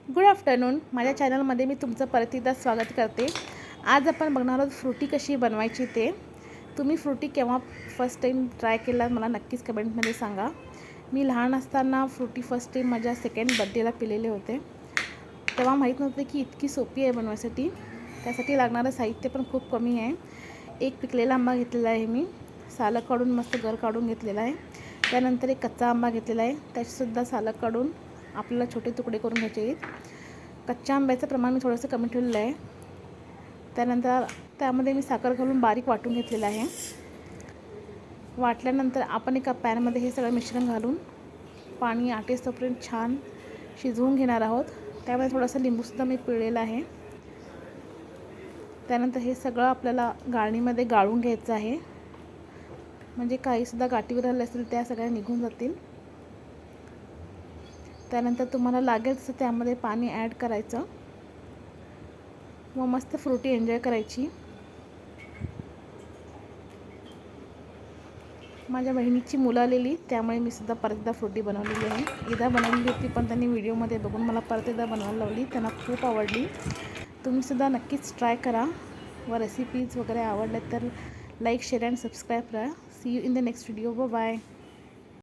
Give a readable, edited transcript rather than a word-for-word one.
Good afternoon. माझ्या चॅनलमध्ये मी तुमचं परत एकदा स्वागत करते. आज आपण बघणार आहोत फ्रुटी कशी बनवायची ते. तुम्ही फ्रुटी केव्हा फर्स्ट टाईम ट्राय केला मला नक्कीच कमेंटमध्ये सांगा. मी लहान असताना फ्रुटी फर्स्ट टाईम माझ्या सेकंड बर्थडेला पिलेले होते. तेव्हा माहीत नव्हते की इतकी सोपी आहे बनवायसाठी. त्यासाठी लागणारं साहित्य पण खूप कमी आहे. एक पिकलेला आंबा घेतलेला आहे मी, सालं काढून मस्त गर काढून घेतलेला आहे. त्यानंतर एक कच्चा आंबा घेतलेला आहे, त्याचीसुद्धा सालं काढून आपल्याला छोटे तुकडे करून घ्यायचे आहेत. कच्च्या आंब्याचं प्रमाण मी थोडंसं कमी ठेवलेलं आहे. त्यानंतर त्यामध्ये मी साखर घालून बारीक वाटून घेतलेलं आहे. वाटल्यानंतर आपण एका पॅनमध्ये हे सगळं मिश्रण घालून पाणी आटेस्तोपर्यंत छान शिजवून घेणार आहोत. त्यामध्ये थोडंसं लिंबूसुद्धा मी पिळलेलं आहे. त्यानंतर हे सगळं आपल्याला गाळणीमध्ये गाळून घ्यायचं आहे, म्हणजे काहीसुद्धा गाठीवर राहिले असतील त्या सगळ्या निघून जातील. त्यानंतर तुम्हाला लागेल तसं त्यामध्ये पाणी ॲड करायचं व मस्त फ्रुटी एन्जॉय करायची. माझ्या बहिणीची मुलं आलेली, त्यामुळे मी सुद्धा परत एकदा फ्रुटी बनवलेली आहे. एकदा बनवलेली होती पण त्यांनी व्हिडिओमध्ये बघून मला परत एकदा बनवायला लावली. त्यांना खूप आवडली. तुम्हीसुद्धा नक्कीच ट्राय करा व रेसिपीज वगैरे आवडल्या तर लाईक, शेअर अँड सबस्क्राईब करा. See you in the next video. Bye.